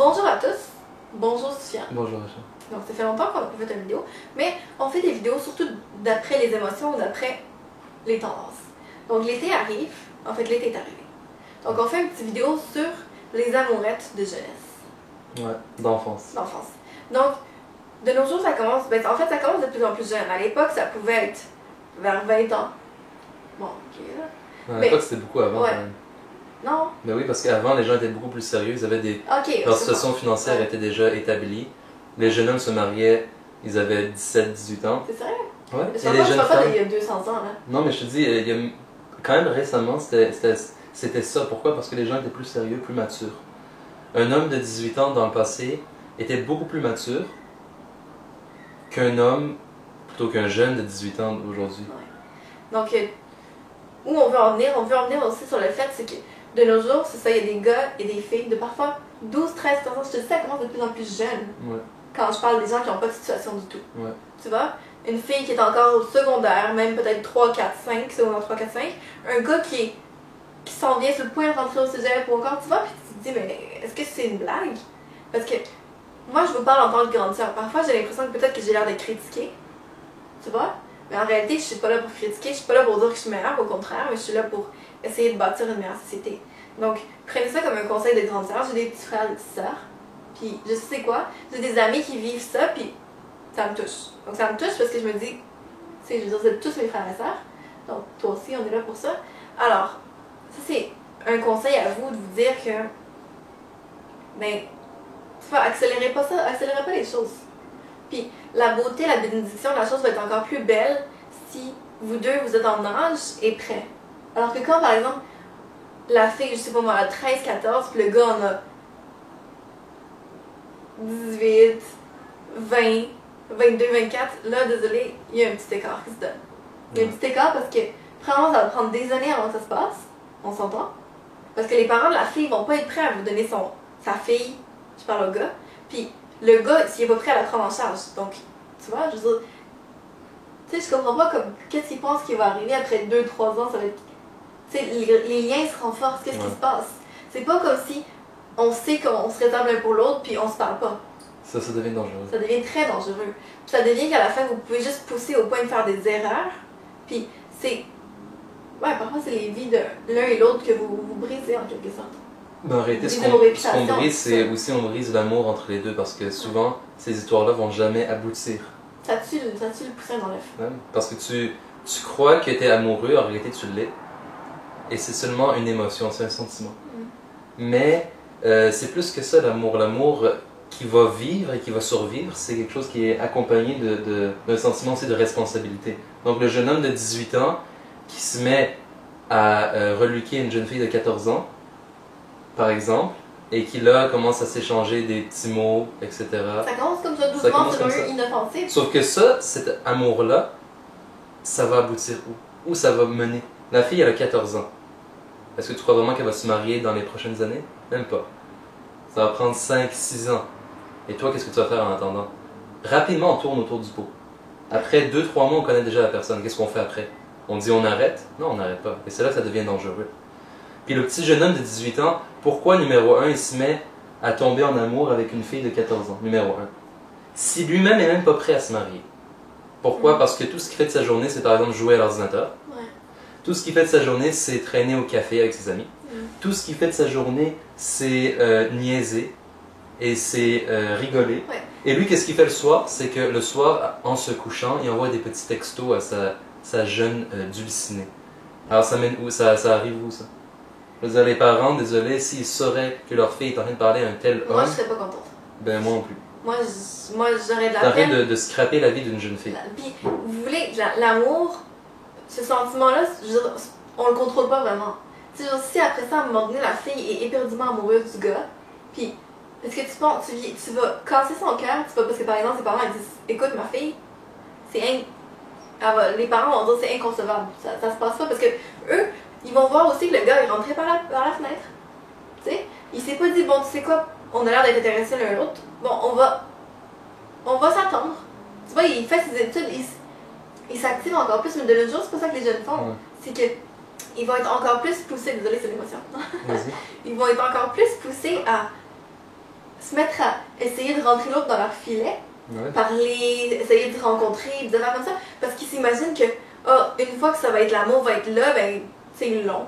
Bonjour à tous, bonjour Sofiane. Bonjour Rachel. Donc ça fait longtemps qu'on n'a pas fait une vidéo, mais on fait des vidéos surtout d'après les émotions, d'après les tendances. Donc l'été arrive, en fait l'été est arrivé. Donc on fait une petite vidéo sur les amourettes de jeunesse. Ouais, d'enfance. D'enfance. Donc de nos jours ça commence, en fait ça commence de plus en plus jeune. À l'époque ça pouvait être vers 20 ans. Bon, ok là. À l'époque c'était beaucoup avant ouais. quand même. Non? Mais oui, parce qu'avant les gens étaient beaucoup plus sérieux, ils avaient des... Ok. Leur situation financière était déjà établie. Les jeunes hommes se mariaient, ils avaient 17-18 ans. C'est sérieux? Ouais. Je ne parle pas d'il y a 200 ans là. Non mais je te dis, il y a... quand même récemment c'était ça. Pourquoi? Parce que les gens étaient plus sérieux, plus matures. Un homme de 18 ans dans le passé était beaucoup plus mature qu'un homme, plutôt qu'un jeune de 18 ans aujourd'hui. Ouais. Donc, où on veut en venir? On veut en venir aussi sur le fait, c'est que de nos jours, c'est ça, il y a des gars et des filles de parfois 12, 13, 14 ans. Je te dis, ça commence de plus en plus jeune. Ouais. Quand je parle des gens qui n'ont pas de situation du tout. Ouais. Tu vois? Une fille qui est encore au secondaire, même peut-être 3, 4, 5, secondaire 3, 4, 5. Un gars qui s'en vient sur le point de rentrer au cégep ou encore, tu vois, puis tu te dis, mais est-ce que c'est une blague? Parce que moi, je vous parle en tant que grande sœur. Parfois, j'ai l'impression que peut-être que j'ai l'air de critiquer. Tu vois? Mais en réalité, je suis pas là pour critiquer, je suis pas là pour dire que je suis meilleure, au contraire, mais je suis là pour essayer de bâtir une meilleure société. Donc, prenez ça comme un conseil de grande sœur. J'ai des petits frères et des petites sœurs, puis je sais quoi, j'ai des amis qui vivent ça, puis ça me touche. Donc, ça me touche parce que je me dis, tu sais, je veux dire, vous êtes tous mes frères et sœurs, donc toi aussi, on est là pour ça. Alors, ça, c'est un conseil à vous de vous dire que, ben, tu vois, accélérez pas ça, accélérez pas les choses. Puis la beauté, la bénédiction de la chose va être encore plus belle si vous deux, vous êtes en âge et prêts. Alors que quand, par exemple, la fille, je sais pas moi, a 13, 14, puis le gars en a 18, 20, 22, 24, là, désolé, il y a un petit écart qui se donne. Il y a un petit écart parce que, vraiment, ça va prendre des années avant que ça se passe, on s'entend. Parce que les parents de la fille vont pas être prêts à vous donner sa fille, je parle au gars, puis le gars, s'il est pas prêt à la prendre en charge. Donc, tu vois, je veux dire, tu sais, je comprends pas comme, qu'est-ce qu'il pense qui va arriver après 2-3 ans, ça va être, tu sais, les liens se renforcent, qu'est-ce qui se passe? C'est pas comme si on sait qu'on se rétable l'un pour l'autre, puis on se parle pas. Ça devient dangereux. Ça devient très dangereux. Puis ça devient qu'à la fin, vous pouvez juste pousser au point de faire des erreurs, puis c'est, ouais, parfois c'est les vies de l'un et l'autre que vous brisez en quelque sorte. Ben, en réalité, ce qu'on brise, c'est aussi on brise l'amour entre les deux parce que souvent, ces histoires-là vont jamais aboutir. Ça tue le poussin dans l'œuf. Ouais, parce que tu crois que tu es amoureux, en réalité tu l'es. Et c'est seulement une émotion, c'est un sentiment. Mais c'est plus que ça l'amour. L'amour qui va vivre et qui va survivre, c'est quelque chose qui est accompagné d'un sentiment aussi de responsabilité. Donc le jeune homme de 18 ans qui se met à reluquer une jeune fille de 14 ans, par exemple, et qui là commence à s'échanger des petits mots, etc. Ça commence comme ça, doucement, c'est un inoffensif. Sauf que ça, cet amour-là, ça va aboutir où? Où ça va mener? La fille, elle a 14 ans. Est-ce que tu crois vraiment qu'elle va se marier dans les prochaines années? Même pas. Ça va prendre 5-6 ans. Et toi, qu'est-ce que tu vas faire en attendant? Rapidement, on tourne autour du pot. Après 2-3 mois, on connaît déjà la personne. Qu'est-ce qu'on fait après? On dit on arrête? Non, on n'arrête pas. Et c'est là que ça devient dangereux. Puis le petit jeune homme de 18 ans, pourquoi numéro 1, il se met à tomber en amour avec une fille de 14 ans? Numéro 1. Si lui-même n'est même pas prêt à se marier. Pourquoi? Parce que tout ce qu'il fait de sa journée, c'est par exemple jouer à l'ordinateur. Tout ce qu'il fait de sa journée, c'est traîner au café avec ses amis. Tout ce qu'il fait de sa journée, c'est niaiser et c'est rigoler. Et lui, qu'est-ce qu'il fait le soir? C'est que le soir, en se couchant, il envoie des petits textos à sa jeune dulcinée. Alors ça mène où? Ça arrive où ça? Je veux dire, les parents, désolé, s'ils sauraient que leur fille est en train de parler à un tel homme... Moi, je serais pas contente. Ben, moi non plus. Moi, j'aurais de la peine. T'arrêtes de scraper la vie d'une jeune fille. Puis, vous voulez, l'amour, ce sentiment-là, on le contrôle pas vraiment. Tu sais, si après ça, à un moment donné, la fille est éperdument amoureuse du gars, puis, est-ce que tu penses, tu vas casser son cœur, parce que par exemple, ses parents ils disent, écoute, ma fille, les parents vont dire c'est inconcevable. Ça se passe pas parce que eux, ils vont voir aussi que le gars est rentré par la fenêtre. Tu sais, il s'est pas dit, bon, tu sais quoi, on a l'air d'être intéressés l'un à l'autre. Bon, on va s'attendre. Tu vois, il fait ses études, il s'active encore plus, mais de l'autre jour, c'est pas ça que les jeunes font. C'est que ils vont être encore plus poussés, désolé, c'est l'émotion. Ils vont être encore plus poussés à se mettre à essayer de rentrer l'autre dans leur filet, Ouais. parler, essayer de se rencontrer, des affaires comme ça, parce qu'ils s'imaginent que une fois que ça va être l'amour va être là, ben c'est long.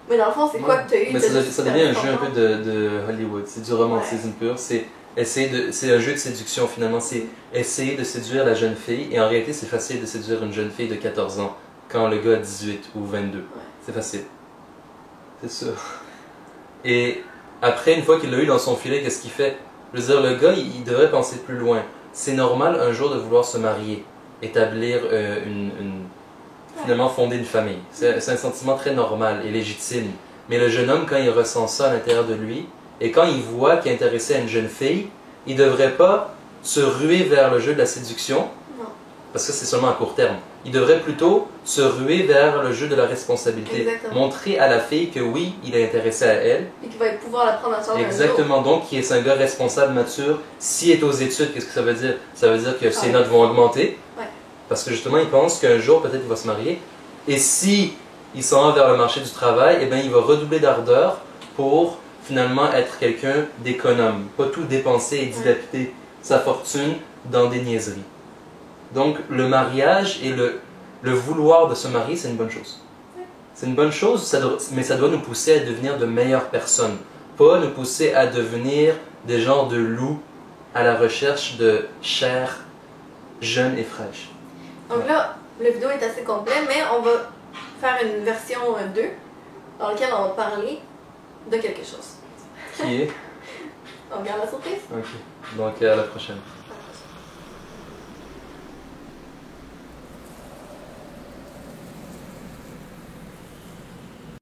Mais dans le fond, c'est quoi que tu as eu? Mais ça devient un jeu un peu de Hollywood, c'est du romantisme pur, c'est un jeu de séduction finalement, c'est essayer de séduire la jeune fille, et en réalité c'est facile de séduire une jeune fille de 14 ans quand le gars a 18 ou 22. Ouais. C'est facile. C'est sûr. Et après, une fois qu'il l'a eu dans son filet, qu'est-ce qu'il fait? Je veux dire, le gars, il devrait penser plus loin. C'est normal un jour de vouloir se marier, établir finalement fonder une famille. C'est un sentiment très normal et légitime. Mais le jeune homme, quand il ressent ça à l'intérieur de lui, et quand il voit qu'il est intéressé à une jeune fille, il ne devrait pas se ruer vers le jeu de la séduction, Non. parce que c'est seulement à court terme. Il devrait plutôt se ruer vers le jeu de la responsabilité. Exactement. Montrer à la fille que oui, il est intéressé à elle. Et qu'il va pouvoir la prendre en charge. Exactement, donc qui est un gars responsable, mature. S'il est aux études, qu'est-ce que ça veut dire? Ça veut dire que ses notes vont augmenter. Ouais. Parce que justement, il pense qu'un jour, peut-être, il va se marier. Et si il s'en va vers le marché du travail, eh bien, il va redoubler d'ardeur pour finalement être quelqu'un d'économe. Pas tout dépenser et dilapider sa fortune dans des niaiseries. Donc, le mariage et le vouloir de se marier, c'est une bonne chose. C'est une bonne chose, mais ça doit nous pousser à devenir de meilleures personnes. Pas nous pousser à devenir des genres de loups à la recherche de chair jeune et fraîche. Donc là, le vidéo est assez complet, mais on va faire une version 2 dans laquelle on va parler de quelque chose. Qui est? On regarde la surprise? Ok. Donc, à la prochaine.